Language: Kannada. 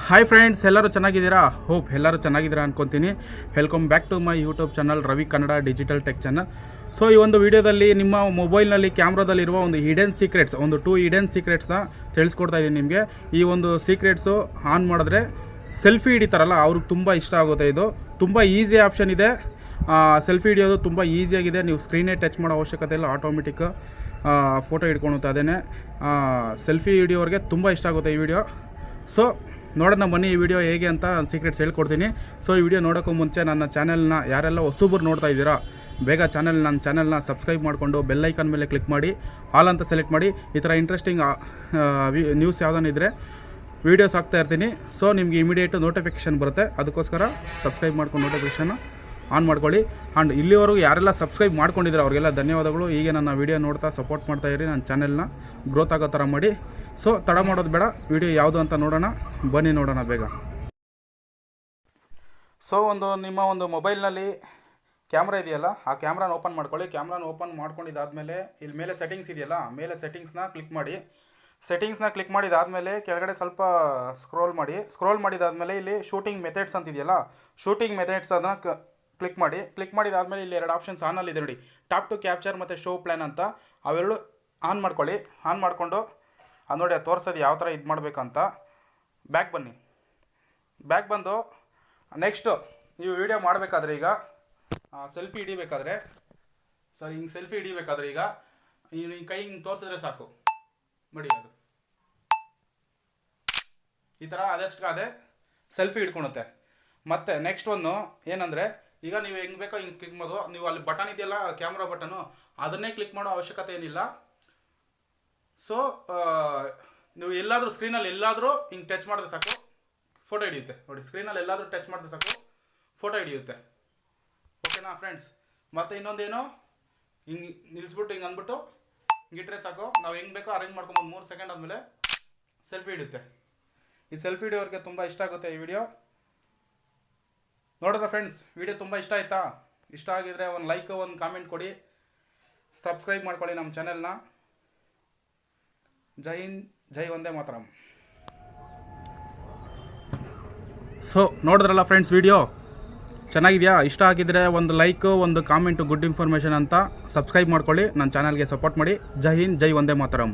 ಹಾಯ್ ಫ್ರೆಂಡ್ಸ್, ಎಲ್ಲರೂ ಚೆನ್ನಾಗಿದ್ದೀರಾ? ಹೋಪ್ ಎಲ್ಲರೂ ಚೆನ್ನಾಗಿದ್ದೀರಾ ಅನ್ಕೊತೀನಿ. Welcome back to my YouTube channel Ravi Kannada digital tech channel. So ಈ ಒಂದು ವಿಡಿಯೋದಲ್ಲಿ ನಿಮ್ಮ ಮೊಬೈಲ್ನಲ್ಲಿ ಕ್ಯಾಮ್ರಾದಲ್ಲಿರುವ ಒಂದು ಹಿಡನ್ ಸೀಕ್ರೆಟ್ಸ್, ಒಂದು 2 ಹಿಡನ್ ಸೀಕ್ರೆಟ್ಸ್ನ ತಿಳಿಸ್ಕೊಡ್ತಾ ಇದ್ದೀನಿ ನಿಮಗೆ. ಈ ಒಂದು ಸೀಕ್ರೆಟ್ಸು ಆನ್ ಮಾಡಿದ್ರೆ ಸೆಲ್ಫಿ ಹಿಡಿತಾರಲ್ಲ ಅವ್ರಿಗೆ ತುಂಬ ಇಷ್ಟ ಆಗುತ್ತೆ. ಇದು ತುಂಬ ಈಸಿ ಆಪ್ಷನ್ ಇದೆ. ಸೆಲ್ಫಿ ಹಿಡಿಯೋದು ತುಂಬ ಈಸಿಯಾಗಿದೆ. ನೀವು ಸ್ಕ್ರೀನೇ ಟಚ್ ಮಾಡೋ ಅವಶ್ಯಕತೆ ಇಲ್ಲ, ಆಟೋಮೆಟಿಕ್ ಫೋಟೋ ಹಿಡ್ಕೊಳುತ್ತೆ. ಅದೇ ಸೆಲ್ಫಿ ಹಿಡಿಯೋರಿಗೆ ತುಂಬ ಇಷ್ಟ ಆಗುತ್ತೆ ಈ ವಿಡಿಯೋ. ಸೊ ನೋಡೋಣ ಬನ್ನಿ ಈ ವಿಡಿಯೋ ಹೇಗೆ ಅಂತ ಸೀಕ್ರೆಟ್ಸ್ ಹೇಳ್ಕೊಡ್ತೀನಿ. ಸೊ ಈ ವಿಡಿಯೋ ನೋಡೋಕ್ಕೂ ಮುಂಚೆ ನನ್ನ ಚಾನಲ್ನ ಯಾರೆಲ್ಲ ಹೊಸಬರು ನೋಡ್ತಾ ಇದ್ದೀರಾ, ಬೇಗ ನನ್ನ ಚಾನಲ್ನ ಸಬ್ಸ್ಕ್ರೈಬ್ ಮಾಡಿಕೊಂಡು ಬೆಲ್ಲೈಕನ್ ಮೇಲೆ ಕ್ಲಿಕ್ ಮಾಡಿ ಆಲ್ ಅಂತ ಸೆಲೆಕ್ಟ್ ಮಾಡಿ. ಈ ಥರ ಇಂಟ್ರೆಸ್ಟಿಂಗ್ ನ್ಯೂಸ್ ಯಾವುದಾನಿದ್ರೆ ವೀಡಿಯೋಸ್ ಹಾಕ್ತಾ ಇರ್ತೀನಿ. ಸೊ ನಿಮಗೆ ಇಮಿಡಿಯೇಟ್ ನೋಟಿಫಿಕೇಷನ್ ಬರುತ್ತೆ. ಅದಕ್ಕೋಸ್ಕರ ಸಬ್ಸ್ಕ್ರೈಬ್ ಮಾಡ್ಕೊಂಡು ನೋಟಿಫಿಕೇಷನ್ ಆನ್ ಮಾಡ್ಕೊಳ್ಳಿ. ಆ್ಯಂಡ್ ಇಲ್ಲಿವರೆಗೂ ಯಾರೆಲ್ಲ ಸಬ್ಸ್ಕ್ರೈಬ್ ಮಾಡ್ಕೊಂಡಿದ್ದಾರೆ ಅವರಿಗೆಲ್ಲ ಧನ್ಯವಾದಗಳು. ಹೀಗೆ ನನ್ನ ವೀಡಿಯೋ ನೋಡ್ತಾ ಸಪೋರ್ಟ್ ಮಾಡ್ತಾ ಇರಿ, ನನ್ನ ಚಾನೆಲ್ನ ಗ್ರೋತ್ ಆಗೋ ಥರ ಮಾಡಿ. ಸೊ ತಡ ಮಾಡೋದು ಬೇಡ, ವಿಡಿಯೋ ಯಾವುದು ಅಂತ ನೋಡೋಣ ಬನ್ನಿ, ನೋಡೋಣ ಬೇಗ. ಸೊ ನಿಮ್ಮ ಒಂದು ಮೊಬೈಲ್ನಲ್ಲಿ ಕ್ಯಾಮ್ರಾ ಇದೆಯಲ್ಲ, ಆ ಕ್ಯಾಮ್ರಾನ ಓಪನ್ ಮಾಡ್ಕೊಳ್ಳಿ. ಕ್ಯಾಮ್ರಾನ ಓಪನ್ ಮಾಡ್ಕೊಂಡಿದ್ದಾದಮೇಲೆ ಇಲ್ಲಿ ಮೇಲೆ ಸೆಟ್ಟಿಂಗ್ಸ್ ಇದೆಯಲ್ಲ, ಮೇಲೆ ಸೆಟ್ಟಿಂಗ್ಸ್ನ ಕ್ಲಿಕ್ ಮಾಡಿ. ಸೆಟ್ಟಿಂಗ್ಸ್ನ ಕ್ಲಿಕ್ ಮಾಡಿದಾದಮೇಲೆ ಕೆಳಗಡೆ ಸ್ವಲ್ಪ ಸ್ಕ್ರೋಲ್ ಮಾಡಿದಾದಮೇಲೆ ಇಲ್ಲಿ ಶೂಟಿಂಗ್ ಮೆಥಡ್ಸ್ ಅಂತ ಇದೆಯಲ್ಲ, ಶೂಟಿಂಗ್ ಮೆಥಡ್ಸ್ ಅದನ್ನು ಕ್ಲಿಕ್ ಮಾಡಿ. ಕ್ಲಿಕ್ ಮಾಡಿದಾದಮೇಲೆ ಇಲ್ಲಿ 2 ಆಪ್ಷನ್ಸ್ ಆನಲ್ಲಿದೆ ನೋಡಿ, ಟಾಪ್ ಟು ಕ್ಯಾಪ್ಚರ್ ಮತ್ತು ಶೋ ಪ್ಲ್ಯಾನ್ ಅಂತ. ಅವೆರಡು ಆನ್ ಮಾಡ್ಕೊಳ್ಳಿ. ಆನ್ ಮಾಡಿಕೊಂಡು ಅದು ನೋಡಿ, ಅದು ತೋರಿಸೋದು ಯಾವ ಥರ ಇದು ಮಾಡಬೇಕಂತ. ಬ್ಯಾಕ್ ಬನ್ನಿ. ಬ್ಯಾಕ್ ಬಂದು ನೆಕ್ಸ್ಟು ನೀವು ವಿಡಿಯೋ ಮಾಡಬೇಕಾದ್ರೆ, ಈಗ ಸೆಲ್ಫಿ ಹಿಡಿಬೇಕಾದ್ರೆ, ಹಿಂಗೆ ಸೆಲ್ಫಿ ಹಿಡಿಬೇಕಾದ್ರೆ ಈಗ ಈ ಕೈ ಹಿಂಗೆ ತೋರಿಸಿದ್ರೆ ಸಾಕು ನೋಡಿ, ಅದು ಈ ಥರ ಅದಷ್ಟು ಅದೇ ಸೆಲ್ಫಿ ಹಿಡ್ಕೊಳುತ್ತೆ. ಮತ್ತು ನೆಕ್ಸ್ಟ್ ಒಂದು ಏನಂದರೆ, ಈಗ ನೀವು ಹೆಂಗೆ ಬೇಕೋ ಹಿಂಗೆ ಕ್ಲಿಕ್ ಮಾಡೋದು. ನೀವು ಅಲ್ಲಿ ಬಟನ್ ಇದೆಯಲ್ಲ, ಕ್ಯಾಮ್ರಾ ಬಟನು, ಅದನ್ನೇ ಕ್ಲಿಕ್ ಮಾಡೋ ಅವಶ್ಯಕತೆ ಏನಿಲ್ಲ. ಸೊ ನೀವು ಎಲ್ಲಾದರೂ ಸ್ಕ್ರೀನಲ್ಲಿ ಎಲ್ಲಾದರೂ ಹಿಂಗೆ ಟಚ್ ಮಾಡಿದ್ರೆ ಸಾಕು, ಫೋಟೋ ಹಿಡಿಯುತ್ತೆ ನೋಡಿ. ಸ್ಕ್ರೀನಲ್ಲಿ ಎಲ್ಲಾದರೂ ಟಚ್ ಮಾಡಿದ್ರೆ ಸಾಕು, ಫೋಟೋ ಹಿಡಿಯುತ್ತೆ. ಓಕೆನಾ ಫ್ರೆಂಡ್ಸ್? ಮತ್ತು ಇನ್ನೊಂದೇನು, ಹಿಂಗೆ ನಿಲ್ಲಿಸ್ಬಿಟ್ಟು ಹಿಂಗೆ ಅಂದ್ಬಿಟ್ಟು ಹಿಂಗಿಟ್ರೆ ಸಾಕು. ನಾವು ಹೆಂಗೆ ಬೇಕೋ ಅರೇಂಜ್ ಮಾಡ್ಕೊಬೋದು. 3 ಸೆಕೆಂಡ್ ಆದಮೇಲೆ ಸೆಲ್ಫಿ ಹಿಡಿಯುತ್ತೆ. ಈ ಸೆಲ್ಫಿ ಹಿಡಿಯೋರಿಗೆ ತುಂಬ ಇಷ್ಟ ಆಗುತ್ತೆ ಈ ವಿಡಿಯೋ. ನೋಡಿದ್ರೆ ಫ್ರೆಂಡ್ಸ್, ವಿಡಿಯೋ ತುಂಬ ಇಷ್ಟ ಆಯಿತಾ? ಇಷ್ಟ ಆಗಿದ್ರೆ ಒಂದು ಲೈಕ್, ಒಂದು ಕಾಮೆಂಟ್ ಕೊಡಿ, ಸಬ್ಸ್ಕ್ರೈಬ್ ಮಾಡ್ಕೊಳ್ಳಿ ನಮ್ಮ ಚಾನೆಲ್ನ. ಜೈ ಹಿಂದ್, ಜೈ ವಂದೇ ಮಾತರಂ. ಸೊ ನೋಡಿದ್ರಲ್ಲ ಫ್ರೆಂಡ್ಸ್, ವಿಡಿಯೋ ಚೆನ್ನಾಗಿದೆಯಾ? ಇಷ್ಟ ಆಗಿದ್ರೆ ಒಂದು ಲೈಕ್, ಒಂದು ಕಾಮೆಂಟು, ಗುಡ್ ಇನ್ಫಾರ್ಮೇಷನ್ ಅಂತ ಸಬ್ಸ್ಕ್ರೈಬ್ ಮಾಡ್ಕೊಳ್ಳಿ, ನನ್ನ ಚಾನಲ್ಗೆ ಸಪೋರ್ಟ್ ಮಾಡಿ. ಜೈ ಹಿಂದ್, ಜೈ ವಂದೇ ಮಾತರಂ.